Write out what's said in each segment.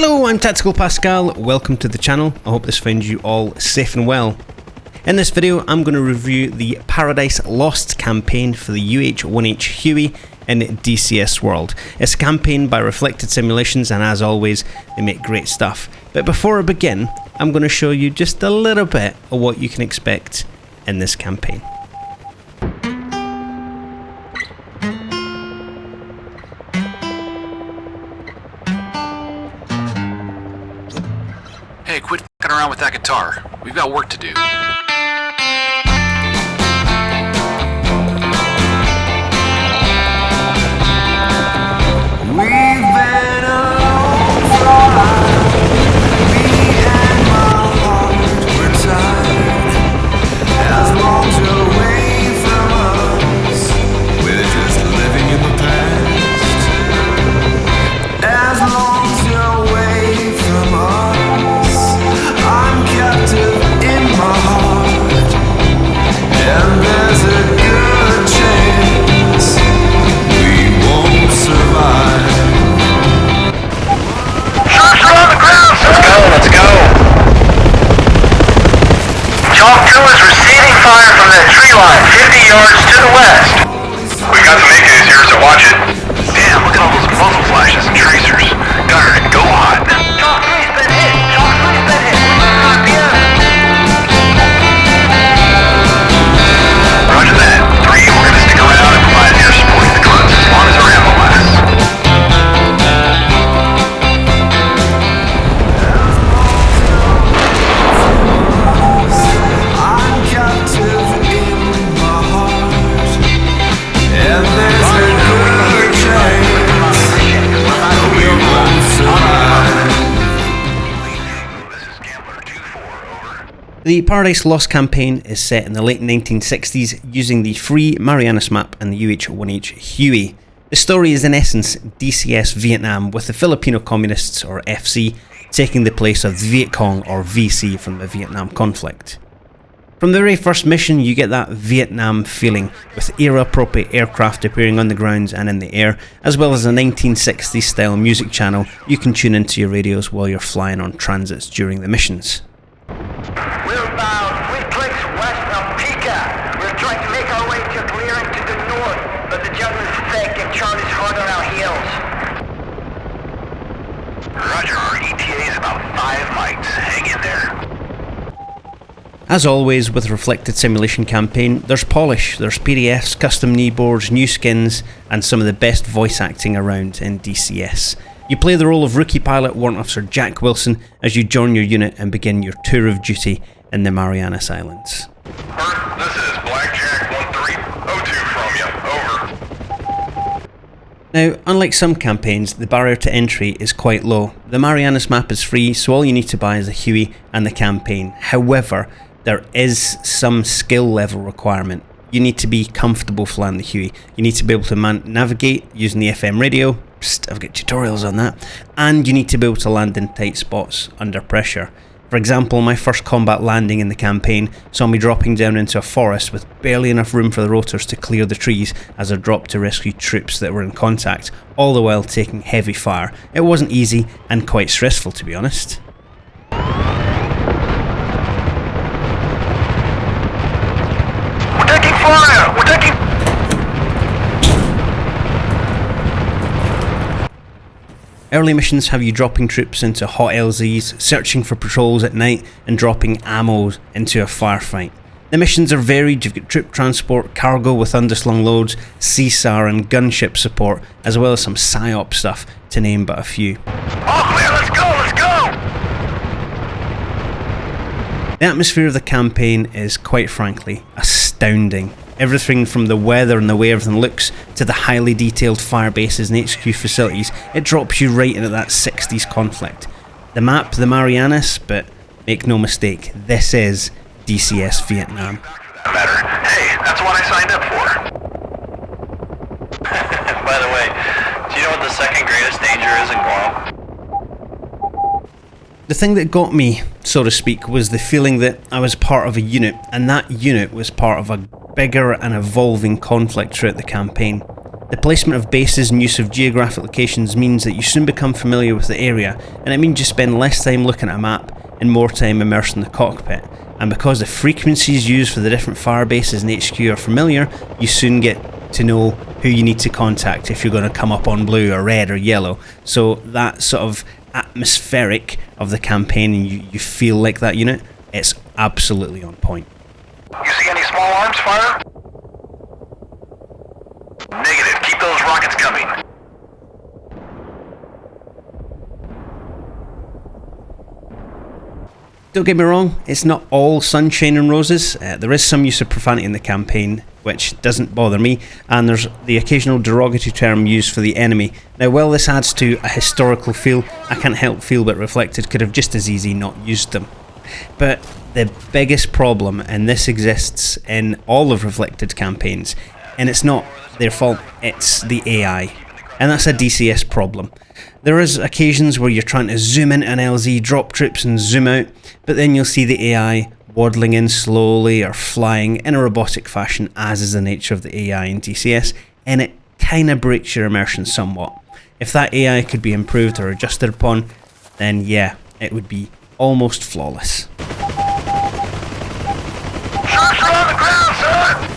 Hello, I'm Tactical Pascal, welcome to the channel. I hope this finds you all safe and well. In this video I'm going to review the Paradise Lost campaign for the UH-1H Huey in DCS World. It's a campaign by Reflected Simulations and as always they make great stuff. But before I begin, I'm going to show you just a little bit of what you can expect in this campaign. Hey, quit f***ing around with that guitar. We've got work to do. We've been alone for a while. Me and my heart were tired. As long as you're away from us, we're just living in the past. As long as you're away from us, I'm captive in my heart, and there's a good chance we won't survive. Shots are on the ground, sir! Let's go! Chalk 2 is receiving fire from that tree line, 50 yards to the west. We've got some AKs here, so watch it. Damn, look at all those muzzle flashes and tracers. Got her to go hot. Chalk 3's been hit! Chalk 3's been hit! Roger that. 3, we're gonna stick around and provide air support to the guns as long as our ammo lasts. I'm captive in my heart, and there's a good chance we won't survive. This is Gambler 2-4, over. The Paradise Lost campaign is set in the late 1960s using the free Marianas map and the UH-1H Huey. The story is in essence DCS Vietnam, with the Filipino Communists, or FC, taking the place of the Viet Cong, or VC, from the Vietnam conflict. From the very first mission you get that Vietnam feeling, with era-appropriate aircraft appearing on the ground and in the air, as well as a 1960s style music channel you can tune into your radios while you're flying on transits during the missions. We're about 3 clicks west of Pica. We're trying to make our way to a clearing to the north, but the jungle is thick and Charlie's hard on our heels. Roger, our ETA is about 5 mics. Hang in there. As always with Reflected Simulation campaign, there's polish, there's PDFs, custom kneeboards, new skins, and some of the best voice acting around in DCS. You play the role of Rookie Pilot Warrant Officer Jack Wilson as you join your unit and begin your tour of duty in the Marianas Islands. Earth, this is Blackjack 1302 from you. Over. Now, unlike some campaigns, the barrier to entry is quite low. The Marianas map is free, so all you need to buy is a Huey and the campaign. However, there is some skill level requirement. You need to be comfortable flying the Huey. You need to be able to navigate using the FM radio. Psst, I've got tutorials on that. And you need to be able to land in tight spots under pressure. For example, my first combat landing in the campaign saw me dropping down into a forest with barely enough room for the rotors to clear the trees as I dropped to rescue troops that were in contact, all the while taking heavy fire. It wasn't easy and quite stressful, to be honest. We're taking fire! We're taking... Early missions have you dropping troops into hot LZs, searching for patrols at night and dropping ammo into a firefight. The missions are varied. You've got troop transport, cargo with underslung loads, CSAR and gunship support, as well as some PSYOP stuff, to name but a few. All clear, let's go, let's go! The atmosphere of the campaign is, quite frankly, astounding. Everything from the weather and the way everything looks to the highly detailed fire bases and HQ facilities, it drops you right into that 60s conflict. The map, the Marianas, but make no mistake, this is DCS Vietnam. Better. Hey, that's what I signed up for. By the way, do you know what the second greatest danger is in Guam? The thing that got me, so to speak, was the feeling that I was part of a unit, and that unit was part of a bigger and evolving conflict throughout the campaign. The placement of bases and use of geographic locations means that you soon become familiar with the area, and it means you spend less time looking at a map and more time immersed in the cockpit. And because the frequencies used for the different fire bases and HQ are familiar, you soon get to know who you need to contact if you're going to come up on blue or red or yellow. So that sort of atmospheric of the campaign, and you feel like that unit, it's absolutely on point. You see any small arms fire? Negative. Keep those rockets coming. Don't get me wrong, it's not all sunshine and roses. There is some use of profanity in the campaign, which doesn't bother me, and there's the occasional derogatory term used for the enemy. Now, while this adds to a historical feel, I can't help feel that Reflected could have just as easy not used them. But the biggest problem, and this exists in all of Reflected campaigns, and it's not their fault, it's the AI. And that's a DCS problem. There is occasions where you're trying to zoom into an LZ, drop troops and zoom out, but then you'll see the AI waddling in slowly or flying in a robotic fashion, as is the nature of the AI in DCS, and it kind of breaks your immersion somewhat. If that AI could be improved or adjusted upon, then yeah, it would be almost flawless. Troops are on the ground, son!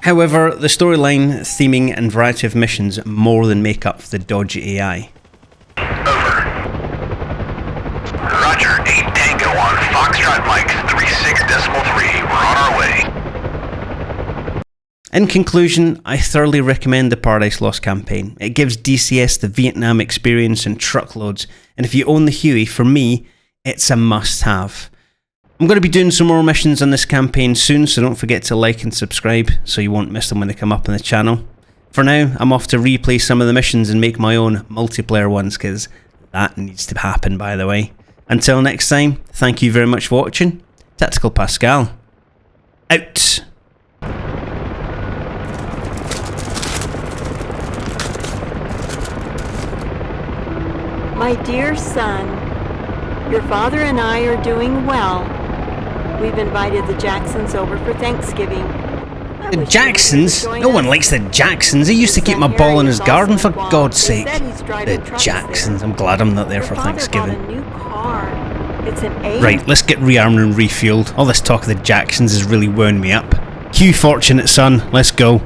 However, the storyline, theming and variety of missions more than make up for the dodgy AI. Over. Roger, 8 Tango on Foxtrot Mike, 36.3. We're on our way. In conclusion, I thoroughly recommend the Paradise Lost campaign. It gives DCS the Vietnam experience in truckloads, and if you own the Huey, for me, it's a must-have. I'm going to be doing some more missions on this campaign soon, so don't forget to like and subscribe so you won't miss them when they come up on the channel. For now, I'm off to replay some of the missions and make my own multiplayer ones, because that needs to happen, by the way. Until next time, thank you very much for watching. Tactical Pascale. Out! My dear son, your father and I are doing well. We've invited the Jacksons over for Thanksgiving. The Jacksons? No one likes the Jacksons. He used to keep my ball in his garden, for God's sake. The Jacksons. I'm glad I'm not there for Thanksgiving. Right, let's get rearmed and refueled. All this talk of the Jacksons is really wound me up. Cue Fortunate Son, let's go.